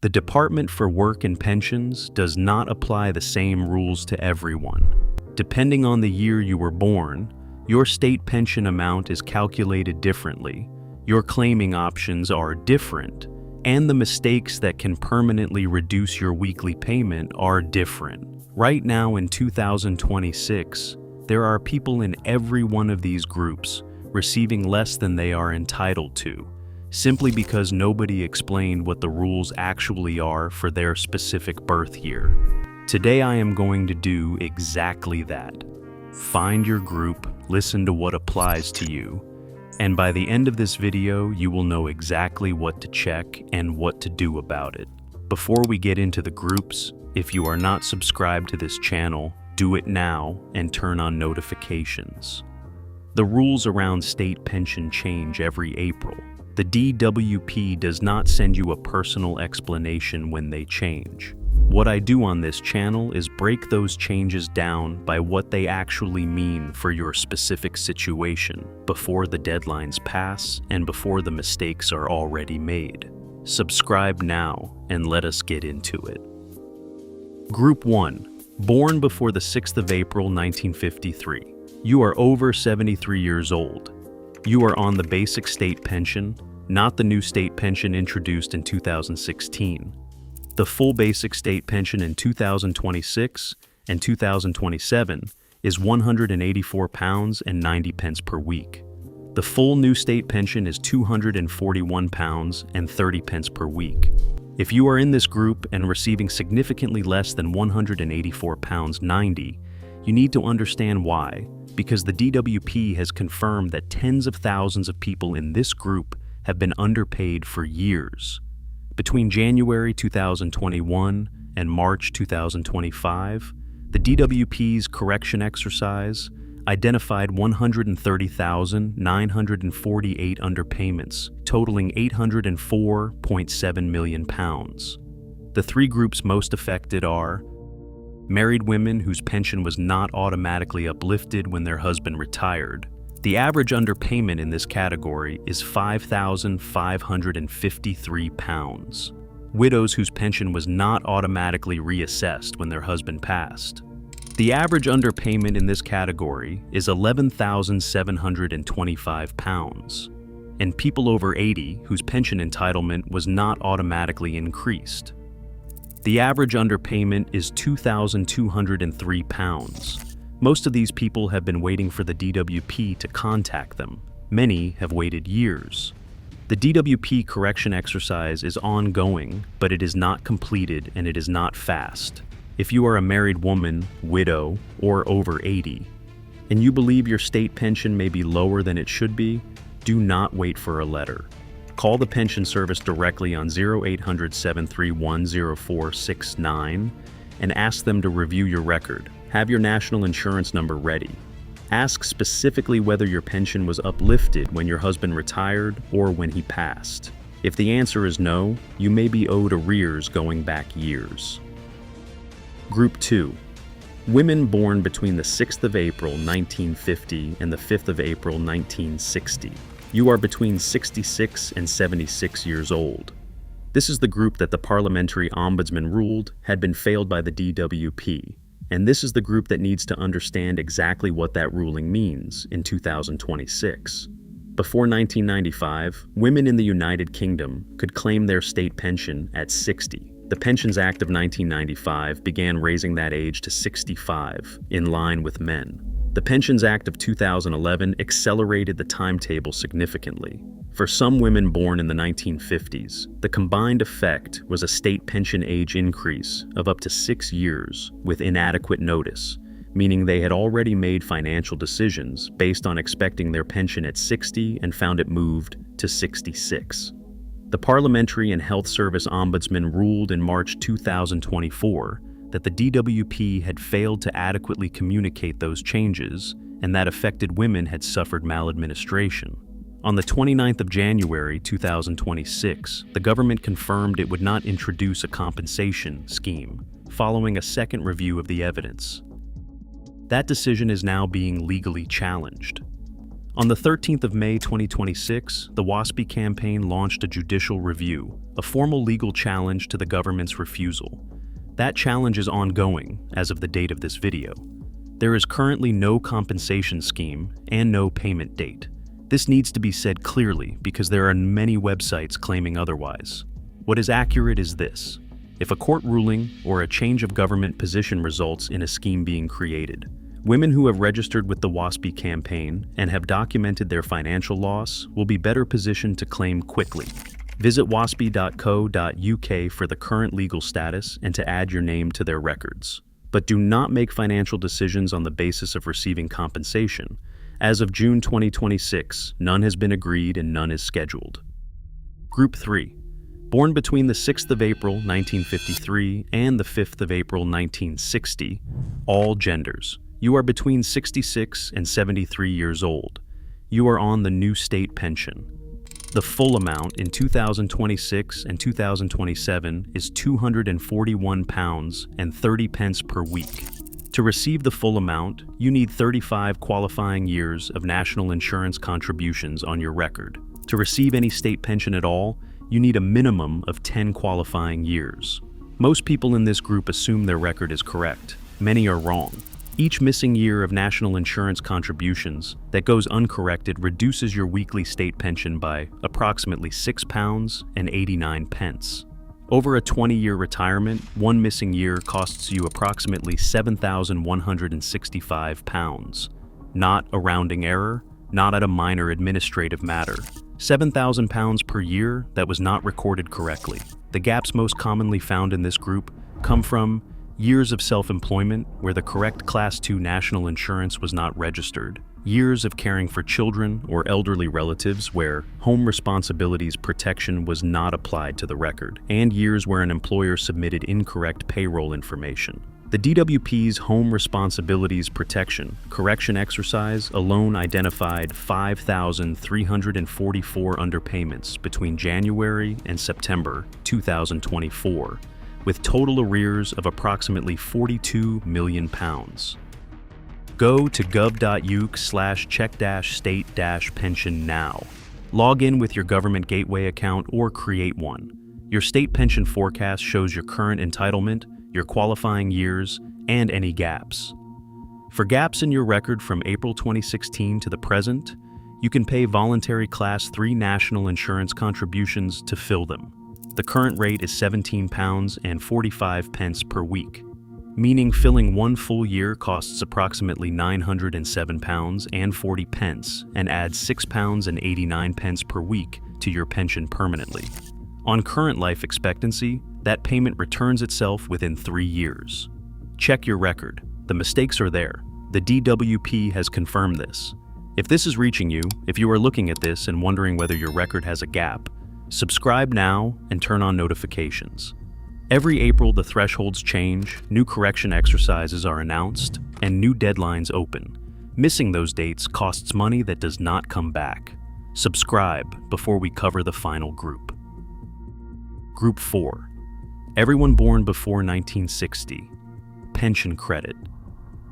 The Department for Work and Pensions does not apply the same rules to everyone. Depending on the year you were born, your state pension amount is calculated differently, your claiming options are different, and the mistakes that can permanently reduce your weekly payment are different. Right now in 2026, there are people in every one of these groups receiving less than they are entitled to, simply because nobody explained what the rules actually are for their specific birth year. Today I am going to do exactly that. Find your group, listen to what applies to you, and by the end of this video, you will know exactly what to check and what to do about it. Before we get into the groups, if you are not subscribed to this channel, do it now and turn on notifications. The rules around state pension change every April. The DWP does not send you a personal explanation when they change. What I do on this channel is break those changes down by what they actually mean for your specific situation before the deadlines pass and before the mistakes are already made. Subscribe now and let us get into it. Group 1. Born before the 6th of April 1953. You are over 73 years old. You are on the basic state pension, not the new state pension introduced in 2016. The full basic state pension in 2026 and 2027 is £184.90 per week. The full new state pension is £241.30 per week. If you are in this group and receiving significantly less than £184.90, you need to understand why, because the DWP has confirmed that tens of thousands of people in this group have been underpaid for years. Between January 2021 and March 2025, the DWP's correction exercise identified 130,948 underpayments, totaling £804.7 million. The three groups most affected are married women whose pension was not automatically uplifted when their husband retired. The average underpayment in this category is £5,553. Widows whose pension was not automatically reassessed when their husband passed. The average underpayment in this category is £11,725. And people over 80 whose pension entitlement was not automatically increased. The average underpayment is £2,203. Most of these people have been waiting for the DWP to contact them. Many have waited years. The DWP correction exercise is ongoing, but it is not completed and it is not fast. If you are a married woman, widow, or over 80, and you believe your state pension may be lower than it should be, do not wait for a letter. Call the pension service directly on 0800-731-0469 and ask them to review your record. Have your national insurance number ready. Ask specifically whether your pension was uplifted when your husband retired or when he passed. If the answer is no, you may be owed arrears going back years. Group 2. Women born between the 6th of April 1950 and the 5th of April 1960. You are between 66 and 76 years old. This is the group that the Parliamentary Ombudsman ruled had been failed by the DWP. And this is the group that needs to understand exactly what that ruling means in 2026. Before 1995, women in the United Kingdom could claim their state pension at 60. The Pensions Act of 1995 began raising that age to 65, in line with men. The Pensions Act of 2011 accelerated the timetable significantly. For some women born in the 1950s, the combined effect was a state pension age increase of up to 6 years with inadequate notice, meaning they had already made financial decisions based on expecting their pension at 60 and found it moved to 66. The Parliamentary and Health Service Ombudsman ruled in March 2024 that the DWP had failed to adequately communicate those changes and that affected women had suffered maladministration. On the 29th of January 2026, the government confirmed it would not introduce a compensation scheme, following a second review of the evidence. That decision is now being legally challenged. On the 13th of May 2026, the WASPI campaign launched a judicial review, a formal legal challenge to the government's refusal. That challenge is ongoing as of the date of this video. There is currently no compensation scheme and no payment date. This needs to be said clearly because there are many websites claiming otherwise. What is accurate is this: if a court ruling or a change of government position results in a scheme being created, women who have registered with the WASPI campaign and have documented their financial loss will be better positioned to claim quickly. Visit waspi.co.uk for the current legal status and to add your name to their records. But do not make financial decisions on the basis of receiving compensation. As of June 2026, none has been agreed and none is scheduled. Group 3. Born between the 6th of April 1953 and the 5th of April 1960, all genders. You are between 66 and 73 years old. You are on the new state pension. The full amount in 2026 and 2027 is £241.30 per week. To receive the full amount, you need 35 qualifying years of national insurance contributions on your record. To receive any state pension at all, you need a minimum of 10 qualifying years. Most people in this group assume their record is correct. Many are wrong. Each missing year of national insurance contributions that goes uncorrected reduces your weekly state pension by approximately £6.89. Over a 20-year retirement, one missing year costs you approximately £7,165. Not a rounding error, not at a minor administrative matter. £7,000 per year that was not recorded correctly. The gaps most commonly found in this group come from years of self-employment where the correct Class 2 national insurance was not registered, years of caring for children or elderly relatives where home responsibilities protection was not applied to the record, and years where an employer submitted incorrect payroll information. The DWP's Home Responsibilities Protection correction exercise alone identified 5,344 underpayments between January and September 2024, with total arrears of approximately £42 million. Go to gov.uk/check-state-pension now. Log in with your government gateway account or create one. Your state pension forecast shows your current entitlement, your qualifying years, and any gaps. For gaps in your record from April 2016 to the present, you can pay voluntary Class 3 national insurance contributions to fill them. The current rate is £17.45 per week, meaning filling one full year costs approximately £907.40 and adds £6.89 per week to your pension permanently. On current life expectancy, that payment returns itself within 3 years. Check your record. The mistakes are there. The DWP has confirmed this. If this is reaching you, if you are looking at this and wondering whether your record has a gap, subscribe now and turn on notifications. Every April, the thresholds change, new correction exercises are announced, and new deadlines open. Missing those dates costs money that does not come back. Subscribe before we cover the final group. Group 4. Everyone born before 1960. Pension credit.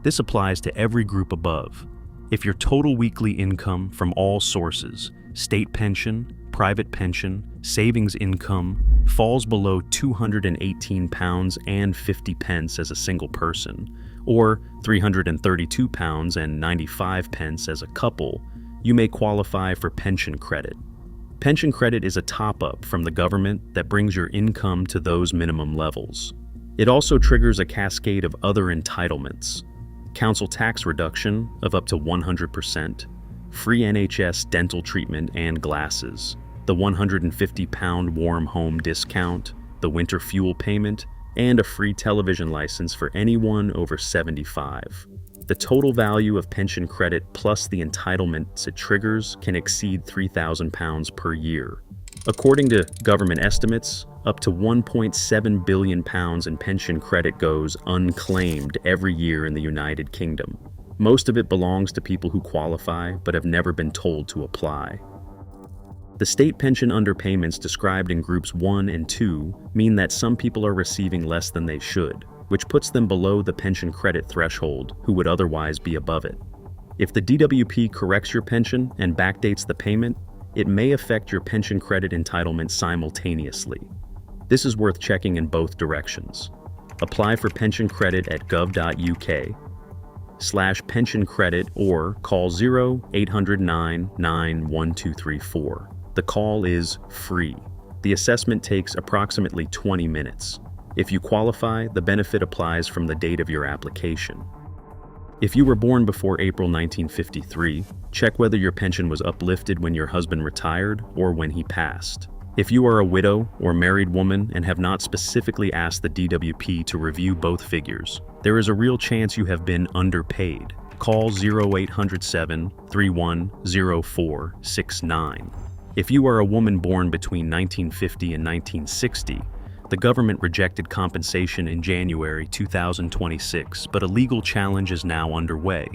This applies to every group above. If your total weekly income from all sources, state pension, private pension, savings income, falls below £218.50 as a single person, or £332.95 as a couple, you may qualify for pension credit. Pension credit is a top-up from the government that brings your income to those minimum levels. It also triggers a cascade of other entitlements: council tax reduction of up to 100%, free NHS dental treatment and glasses, the £150 warm home discount, the winter fuel payment, and a free television license for anyone over 75. The total value of pension credit plus the entitlements it triggers can exceed £3,000 per year. According to government estimates, up to £1.7 billion in pension credit goes unclaimed every year in the United Kingdom. Most of it belongs to people who qualify but have never been told to apply. The state pension underpayments described in Groups 1 and 2 mean that some people are receiving less than they should, which puts them below the pension credit threshold who would otherwise be above it. If the DWP corrects your pension and backdates the payment, it may affect your pension credit entitlement simultaneously. This is worth checking in both directions. Apply for pension credit at gov.uk/pension credit or call 0800-999-1234. The call is free. The assessment takes approximately 20 minutes. If you qualify, the benefit applies from the date of your application. If you were born before April 1953, check whether your pension was uplifted when your husband retired or when he passed. If you are a widow or married woman and have not specifically asked the DWP to review both figures, there is a real chance you have been underpaid. Call 0800-731-0469. If you are a woman born between 1950 and 1960, the government rejected compensation in January 2026, but a legal challenge is now underway.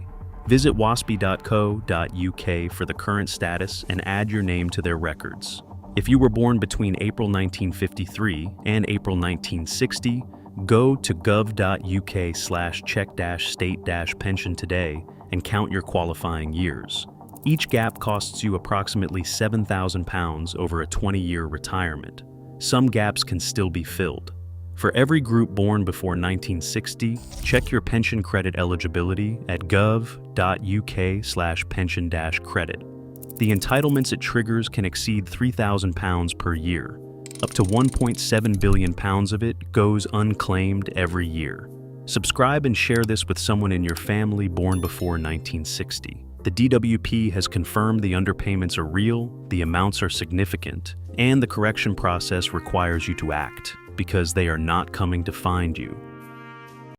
Visit waspi.co.uk for the current status and add your name to their records. If you were born between April 1953 and April 1960, go to gov.uk/check-state-pension today and count your qualifying years. Each gap costs you approximately £7,000 over a 20-year retirement. Some gaps can still be filled. For every group born before 1960, check your pension credit eligibility at gov.uk/pension-credit. The entitlements it triggers can exceed £3,000 per year. Up to £1.7 billion of it goes unclaimed every year. Subscribe and share this with someone in your family born before 1960. The DWP has confirmed the underpayments are real, the amounts are significant, and the correction process requires you to act, because they are not coming to find you.